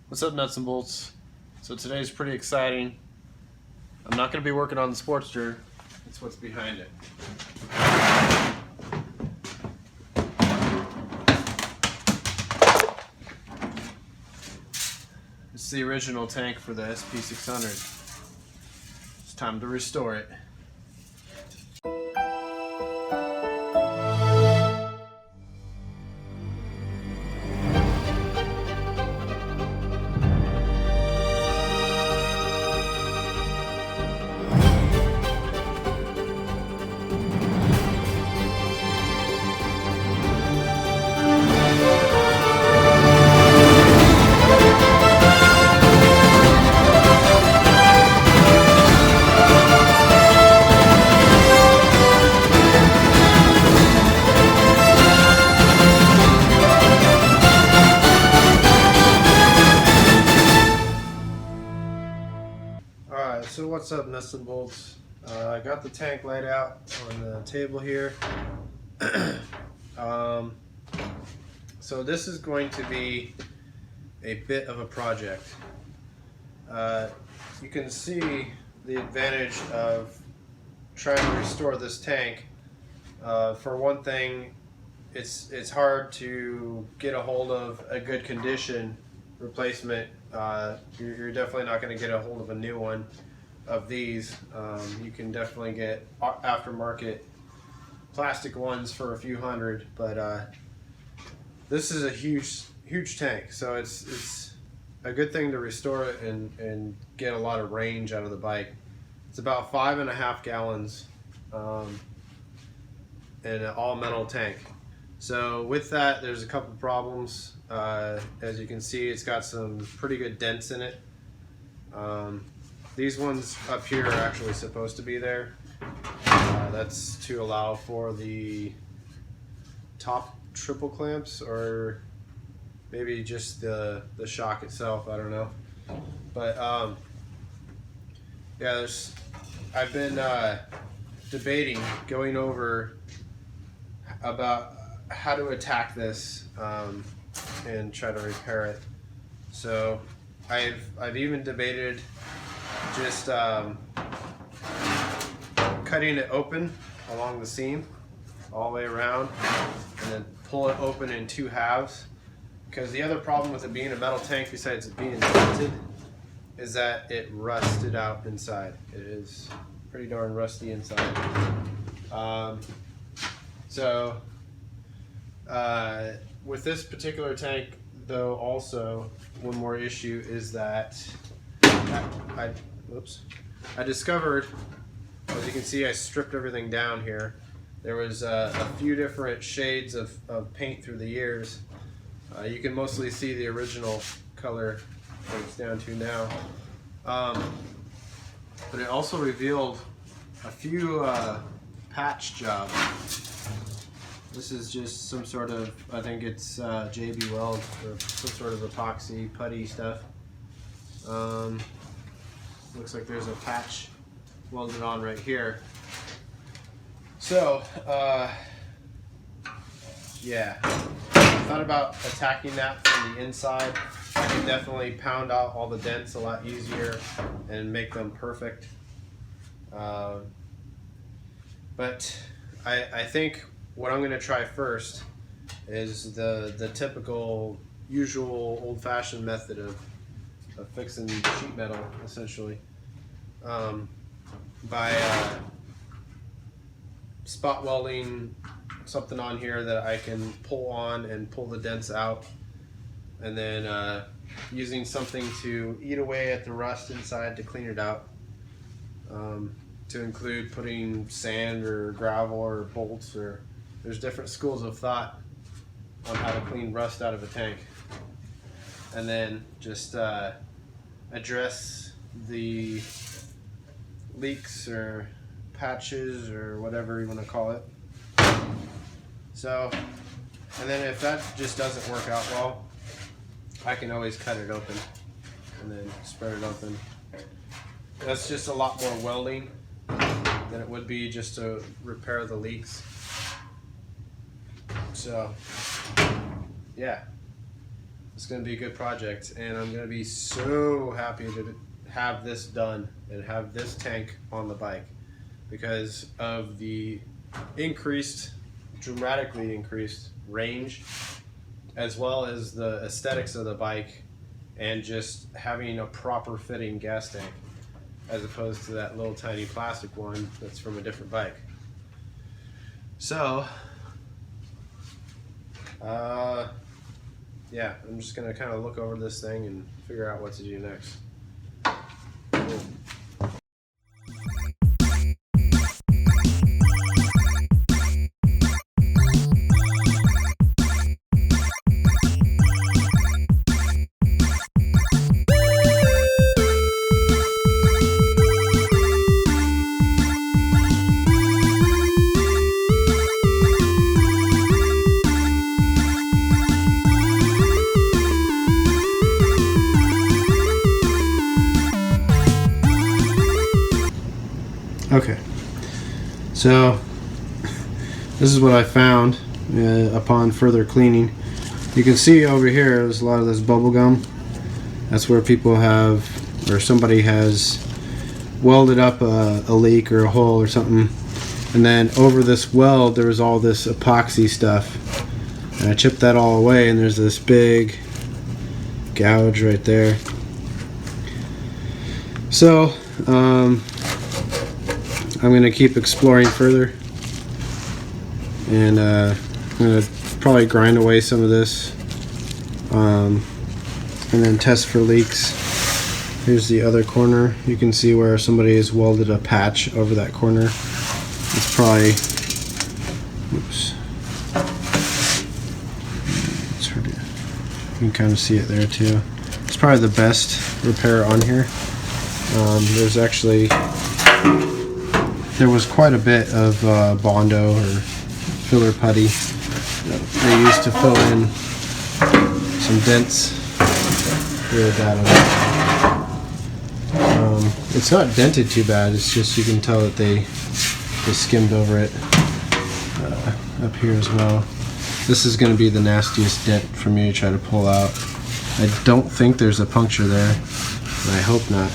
What's up, nuts and bolts? So today's pretty exciting. I'm not going to be working on the Sportster. It's what's behind it. It's the original tank for the SP600. It's time to restore it. Alright, so what's up, nuts and bolts? I got the tank laid out on the table here. So this is going to be a bit of a project. You can see the advantage of trying to restore this tank. For one thing, it's hard to get a hold of a good condition replacement. You're definitely not going to get a hold of a new one of these. You can definitely get aftermarket plastic ones for a few hundred, but this is a huge tank, so it's a good thing to restore it and get a lot of range out of the bike. It's about 5.5 gallons in an all metal tank. So with that, there's a couple problems. As you can see, it's got some pretty good dents in it. These ones up here are actually supposed to be there. That's to allow for the top triple clamps, or maybe just the shock itself, I don't know. But yeah, I've been debating, going over about how to attack this and try to repair it. So I've even debated just cutting it open along the seam all the way around and then pull it open in 2 halves, because the other problem with it being a metal tank, besides it being dented, is that it rusted out inside. It is pretty darn rusty inside. With this particular tank, though, also one more issue is that I discovered, as you can see, I stripped everything down here. There was a few different shades of paint through the years. You can mostly see the original color that it's down to now. But it also revealed a few patch jobs. This is just some sort of, I think it's JB Weld or some sort of epoxy putty stuff. Looks like there's a patch welded on right here. So, yeah, I thought about attacking that from the inside. I can definitely pound out all the dents a lot easier and make them perfect. But I think what I'm going to try first is the typical, usual, old-fashioned method of fixing sheet metal, essentially, by spot welding something on here that I can pull on and pull the dents out, and then using something to eat away at the rust inside to clean it out, to include putting sand or gravel or bolts, or there's different schools of thought on how to clean rust out of a tank. And then just address the leaks or patches or whatever you want to call it. So, and then if that just doesn't work out well, I can always cut it open and then spread it open. That's just a lot more welding than it would be just to repair the leaks. So, yeah. It's going to be a good project, and I'm going to be so happy to have this done and have this tank on the bike because of the dramatically increased range, as well as the aesthetics of the bike, and just having a proper fitting gas tank as opposed to that little tiny plastic one that's from a different bike. So yeah, I'm just gonna kind of look over this thing and figure out what to do next. Cool. Okay, so this is what I found upon further cleaning. You can see over here there's a lot of this bubble gum. That's where people have, or somebody has welded up a leak or a hole or something, and then over this weld there was all this epoxy stuff, and I chipped that all away, and there's this big gouge right there. So I'm going to keep exploring further, and I'm going to probably grind away some of this and then test for leaks. Here's the other corner. You can see where somebody has welded a patch over that corner. It's probably, oops, it's hard to, you can kind of see it there too. It's probably the best repair on here. There's actually, there was quite a bit of Bondo or filler putty that they used to fill in some dents. Really bad on it. It's not dented too bad, it's just you can tell that they skimmed over it up here as well. This is going to be the nastiest dent for me to try to pull out. I don't think there's a puncture there, and I hope not.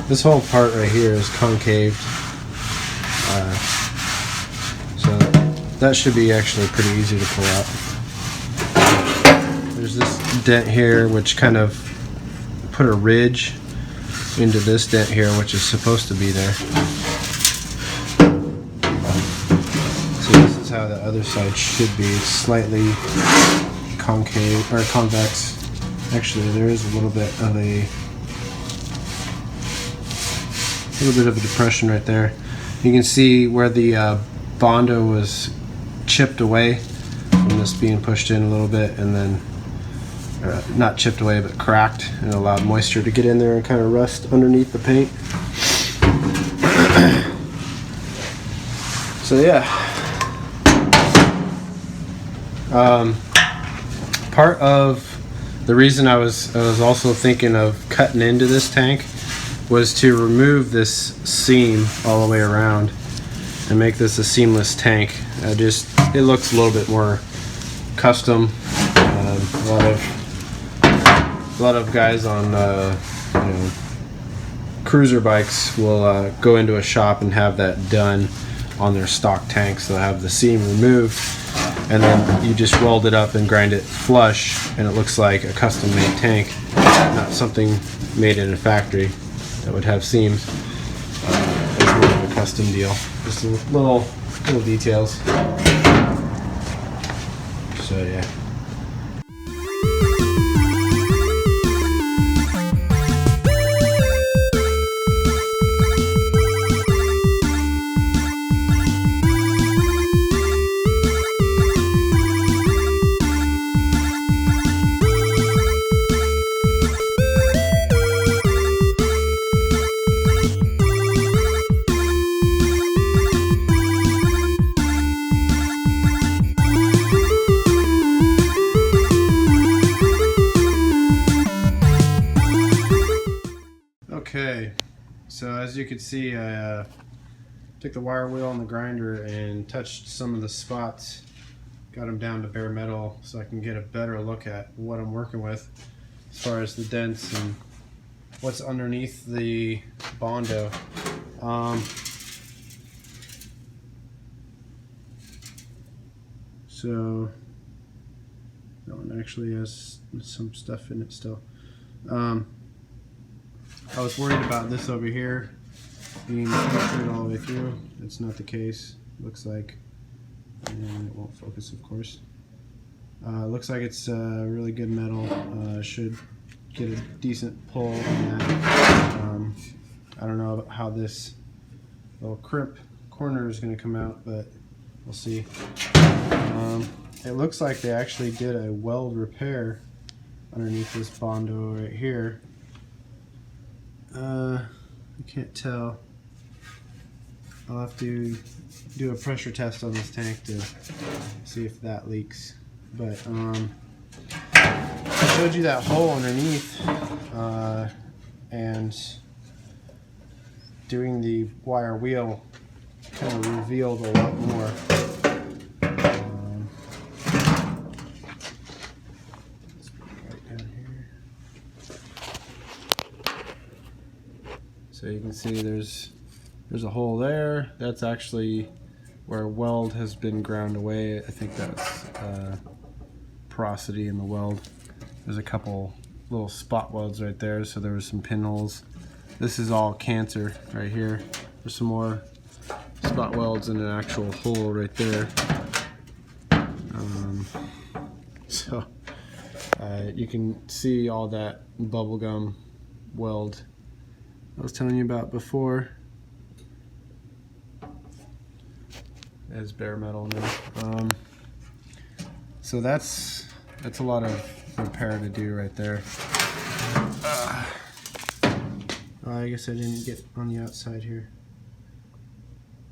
This whole part right here is concaved, so that should be actually pretty easy to pull out. There's this dent here which kind of put a ridge into this dent here, which is supposed to be there. So this is how the other side should be. It's slightly concave or convex. Actually, there is a little bit of a depression right there. You can see where the Bondo was chipped away from this being pushed in a little bit, and then not chipped away but cracked, and allowed moisture to get in there and kind of rust underneath the paint. So yeah, part of the reason I was also thinking of cutting into this tank was to remove this seam all the way around and make this a seamless tank. It looks a little bit more custom. A lot of guys on cruiser bikes will go into a shop and have that done on their stock tanks. They'll have the seam removed, and then you just weld it up and grind it flush, and it looks like a custom made tank, not something made in a factory that would have seams. It's more of a custom deal. Just little details. So yeah. Okay, so as you can see, I took the wire wheel on the grinder and touched some of the spots got them down to bare metal so I can get a better look at what I'm working with as far as the dents and what's underneath the Bondo. So that one actually has some stuff in it still. I was worried about this over here being punctured all the way through. It's not the case. Looks like, and it won't focus, of course. Looks like it's really good metal. Should get a decent pull on that. I don't know how this little crimp corner is going to come out, but we'll see. It looks like they actually did a weld repair underneath this Bondo right here. I can't tell. I'll have to do a pressure test on this tank to see if that leaks. But I showed you that hole underneath, and doing the wire wheel kind of revealed a lot more. So you can see there's a hole there. That's actually where weld has been ground away. I think that's porosity in the weld. There's a couple little spot welds right there, so there was some pinholes. This is all cancer right here. There's some more spot welds and an actual hole right there. So you can see all that bubblegum weld I was telling you about before. As bare metal now. So that's a lot of repair to do right there. I guess I didn't get on the outside here,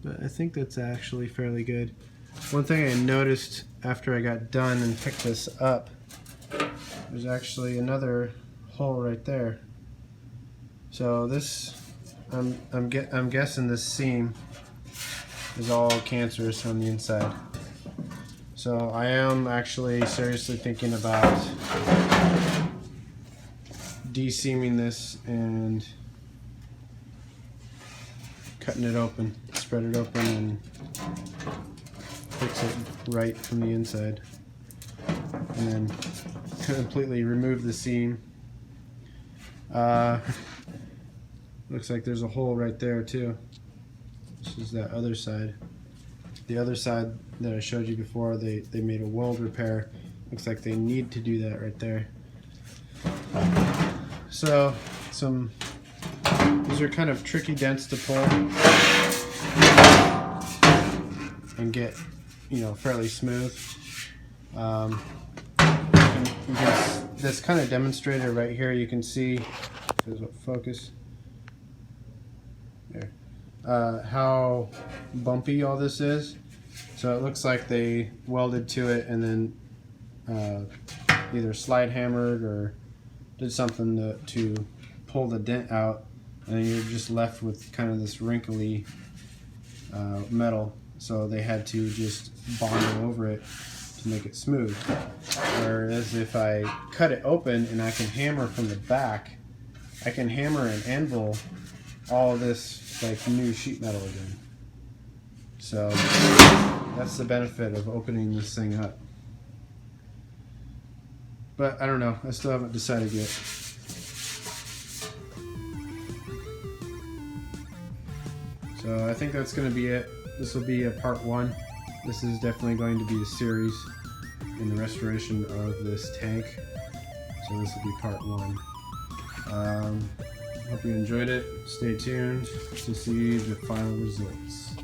but I think that's actually fairly good. One thing I noticed after I got done and picked this up, there's actually another hole right there. So this, I'm guessing this seam is all cancerous on the inside. So I am actually seriously thinking about de-seaming this and cutting it open, spread it open, and fix it right from the inside, and then completely remove the seam. Looks like there's a hole right there too. This is that other side. The other side that I showed you before, they made a weld repair. Looks like they need to do that right there. So these are kind of tricky dents to pull and get, fairly smooth. This kind of demonstrator right here, you can see, there's a focus there, how bumpy all this is. So it looks like they welded to it and then either slide hammered or did something to pull the dent out, and then you're just left with kind of this wrinkly metal. So they had to just bond over it to make it smooth. Whereas if I cut it open and I can hammer from the back, I can hammer and anvil all this like new sheet metal again. So that's the benefit of opening this thing up. But I don't know, I still haven't decided yet. So I think that's going to be it. This will be a part 1. This is definitely going to be a series in the restoration of this tank. So this will be part 1. Hope you enjoyed it. Stay tuned to see the final results.